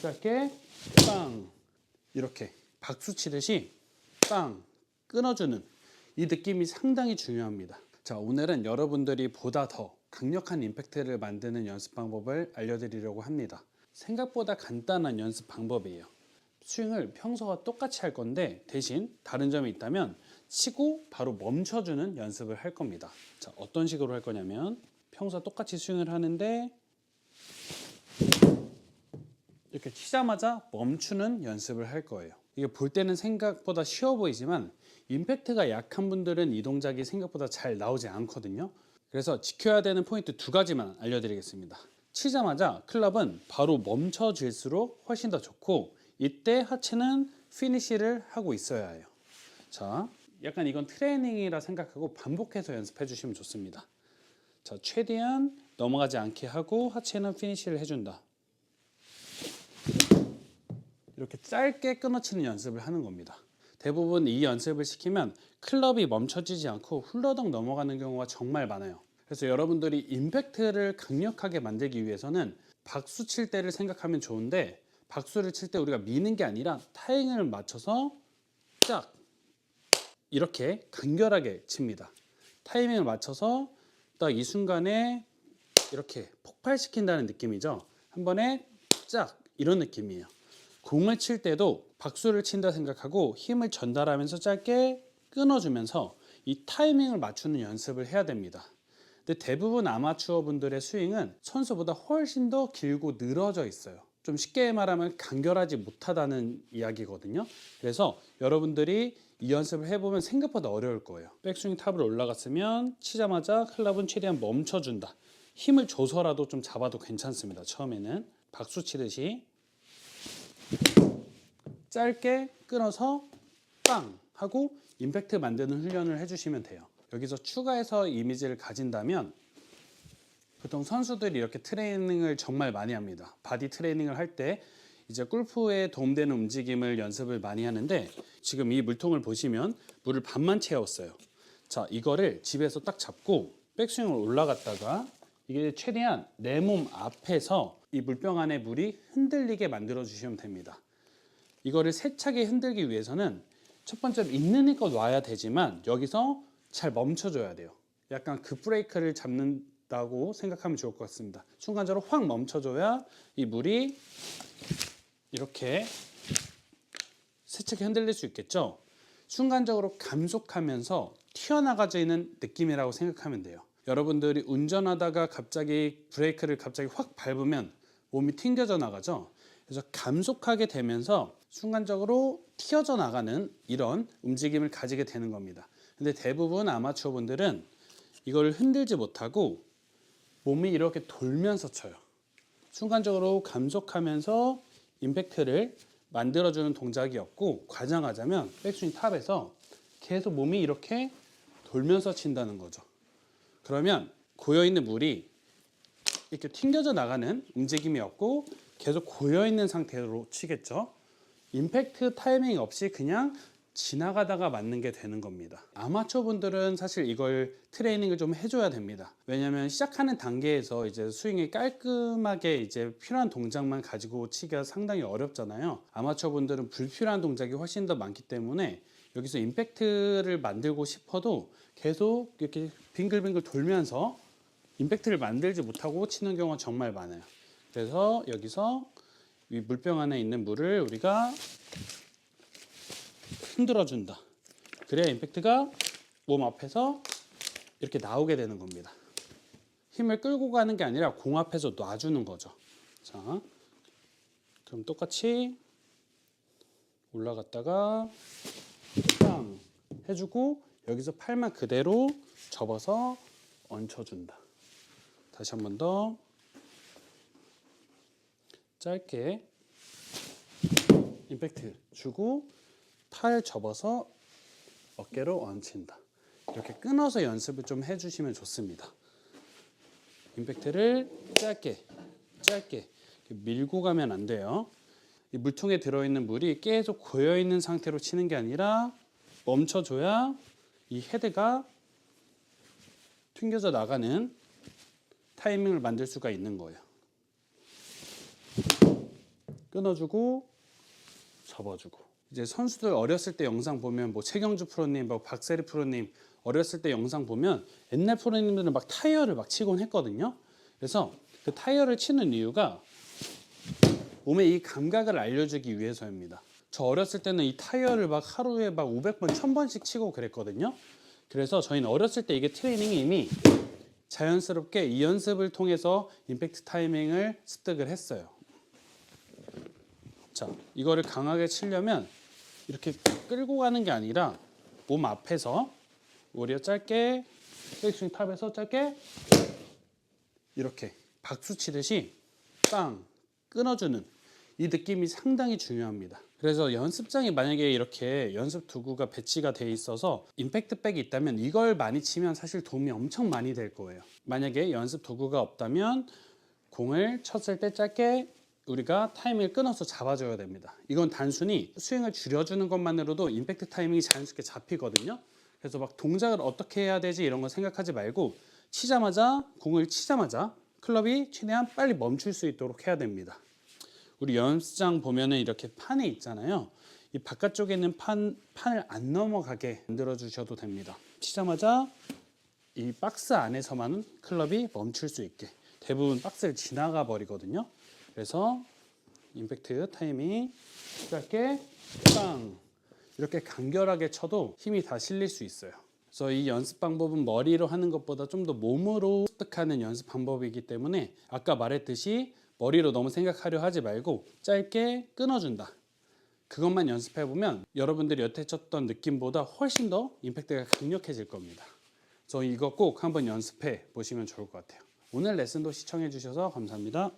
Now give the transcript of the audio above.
짧게 빵, 이렇게 박수 치듯이 빵 끊어주는 이 느낌이 상당히 중요합니다. 자, 오늘은 여러분들이 보다 더 강력한 임팩트를 만드는 연습 방법을 알려드리려고 합니다. 생각보다 간단한 연습 방법이에요. 스윙을 평소와 똑같이 할 건데 대신 다른 점이 있다면 치고 바로 멈춰주는 연습을 할 겁니다. 자, 어떤 식으로 할 거냐면 평소와 똑같이 스윙을 하는데 이렇게 치자마자 멈추는 연습을 할 거예요. 이게 볼 때는 생각보다 쉬워 보이지만 임팩트가 약한 분들은 이 동작이 생각보다 잘 나오지 않거든요. 그래서 지켜야 되는 포인트 두 가지만 알려드리겠습니다. 치자마자 클럽은 바로 멈춰질수록 훨씬 더 좋고, 이때 하체는 피니시를 하고 있어야 해요. 자, 약간 이건 트레이닝이라 생각하고 반복해서 연습해 주시면 좋습니다. 자, 최대한 넘어가지 않게 하고 하체는 피니시를 해준다. 이렇게 짧게 끊어치는 연습을 하는 겁니다. 대부분 이 연습을 시키면 클럽이 멈춰지지 않고 훌러덩 넘어가는 경우가 정말 많아요. 그래서 여러분들이 임팩트를 강력하게 만들기 위해서는 박수 칠 때를 생각하면 좋은데, 박수를 칠 때 우리가 미는 게 아니라 타이밍을 맞춰서 쫙 이렇게 간결하게 칩니다. 타이밍을 맞춰서 딱 이 순간에 이렇게 폭발시킨다는 느낌이죠. 한 번에 쫙 이런 느낌이에요. 공을 칠 때도 박수를 친다 생각하고 힘을 전달하면서 짧게 끊어주면서 이 타이밍을 맞추는 연습을 해야 됩니다. 근데 대부분 아마추어 분들의 스윙은 선수보다 훨씬 더 길고 늘어져 있어요. 좀 쉽게 말하면 간결하지 못하다는 이야기거든요. 그래서 여러분들이 이 연습을 해보면 생각보다 어려울 거예요. 백스윙 탑을 올라갔으면 치자마자 클럽은 최대한 멈춰준다. 힘을 줘서라도 좀 잡아도 괜찮습니다. 처음에는 박수 치듯이 짧게 끊어서 빵 하고 임팩트 만드는 훈련을 해주시면 돼요. 여기서 추가해서 이미지를 가진다면, 보통 선수들이 이렇게 트레이닝을 정말 많이 합니다. 바디 트레이닝을 할 때 이제 골프에 도움되는 움직임을 연습을 많이 하는데, 지금 이 물통을 보시면 물을 반만 채웠어요. 자, 이거를 집에서 딱 잡고 백스윙을 올라갔다가 이게 최대한 내 몸 앞에서 이 물병 안에 물이 흔들리게 만들어 주시면 됩니다. 이거를 세차게 흔들기 위해서는 첫 번째로 있는 힘껏 와야 되지만 여기서 잘 멈춰줘야 돼요. 약간 그 브레이크를 잡는다고 생각하면 좋을 것 같습니다. 순간적으로 확 멈춰줘야 이 물이 이렇게 세차게 흔들릴 수 있겠죠. 순간적으로 감속하면서 튀어나가지는 느낌이라고 생각하면 돼요. 여러분들이 운전하다가 갑자기 브레이크를 확 밟으면 몸이 튕겨져 나가죠. 그래서 감속하게 되면서 순간적으로 튀어져 나가는 이런 움직임을 가지게 되는 겁니다. 근데 대부분 아마추어 분들은 이걸 흔들지 못하고 몸이 이렇게 돌면서 쳐요. 순간적으로 감속하면서 임팩트를 만들어주는 동작이 없고, 과장하자면 백스윙 탑에서 계속 몸이 이렇게 돌면서 친다는 거죠. 그러면 고여있는 물이 이렇게 튕겨져 나가는 움직임이 없고 계속 고여있는 상태로 치겠죠. 임팩트 타이밍 없이 그냥 지나가다가 맞는 게 되는 겁니다. 아마추어 분들은 사실 이걸 트레이닝을 좀 해줘야 됩니다. 왜냐하면 시작하는 단계에서 이제 스윙이 깔끔하게 이제 필요한 동작만 가지고 치기가 상당히 어렵잖아요. 아마추어 분들은 불필요한 동작이 훨씬 더 많기 때문에 여기서 임팩트를 만들고 싶어도 계속 이렇게 빙글빙글 돌면서 임팩트를 만들지 못하고 치는 경우가 정말 많아요. 그래서 여기서 이 물병 안에 있는 물을 우리가 흔들어 준다. 그래야 임팩트가 몸 앞에서 이렇게 나오게 되는 겁니다. 힘을 끌고 가는 게 아니라 공 앞에서 놔주는 거죠. 자, 그럼 똑같이 올라갔다가 빵 해주고 여기서 팔만 그대로 접어서 얹혀준다. 다시 한 번 더 짧게 임팩트 주고 팔 접어서 어깨로 얹힌다. 이렇게 끊어서 연습을 좀 해주시면 좋습니다. 임팩트를 짧게 밀고 가면 안 돼요. 이 물통에 들어있는 물이 계속 고여있는 상태로 치는 게 아니라 멈춰줘야 이 헤드가 튕겨져 나가는 타이밍을 만들 수가 있는 거예요. 끊어주고 접어주고. 이제 선수들 어렸을 때 영상 보면 뭐 최경주 프로님, 뭐 박세리 프로님 어렸을 때 영상 보면 옛날 프로님들은 막 타이어를 막 치곤 했거든요. 그래서 그 타이어를 치는 이유가 몸의 이 감각을 알려주기 위해서입니다. 저 어렸을 때는 이 타이어를 막 하루에 막 500번, 1000번씩 치고 그랬거든요. 그래서 저희는 어렸을 때 이게 트레이닝이 이미 자연스럽게 이 연습을 통해서 임팩트 타이밍을 습득을 했어요. 자, 이거를 강하게 치려면 이렇게 끌고 가는 게 아니라 몸 앞에서 오히려 짧게 백스윙 탑에서 짧게 이렇게 박수 치듯이 빵 끊어주는 이 느낌이 상당히 중요합니다. 그래서 연습장에 만약에 이렇게 연습 도구가 배치가 돼 있어서 임팩트 백이 있다면 이걸 많이 치면 사실 도움이 엄청 많이 될 거예요. 만약에 연습 도구가 없다면 공을 쳤을 때 짧게 우리가 타이밍을 끊어서 잡아줘야 됩니다. 이건 단순히 스윙을 줄여주는 것만으로도 임팩트 타이밍이 자연스럽게 잡히거든요. 그래서 막 동작을 어떻게 해야 되지 이런 거 생각하지 말고 공을 치자마자 클럽이 최대한 빨리 멈출 수 있도록 해야 됩니다. 우리 연습장 보면은 이렇게 판이 있잖아요. 이 바깥쪽에 있는 판을 안 넘어가게 만들어 주셔도 됩니다. 치자마자 이 박스 안에서만은 클럽이 멈출 수 있게. 대부분 박스를 지나가 버리거든요. 그래서 임팩트 타이밍 짧게 빵 이렇게 간결하게 쳐도 힘이 다 실릴 수 있어요. 그래서 이 연습 방법은 머리로 하는 것보다 좀 더 몸으로 습득하는 연습 방법이기 때문에 아까 말했듯이 머리로 너무 생각하려 하지 말고 짧게 끊어준다. 그것만 연습해보면 여러분들이 여태 쳤던 느낌보다 훨씬 더 임팩트가 강력해질 겁니다. 그래서 이거 꼭 한번 연습해 보시면 좋을 것 같아요. 오늘 레슨도 시청해 주셔서 감사합니다.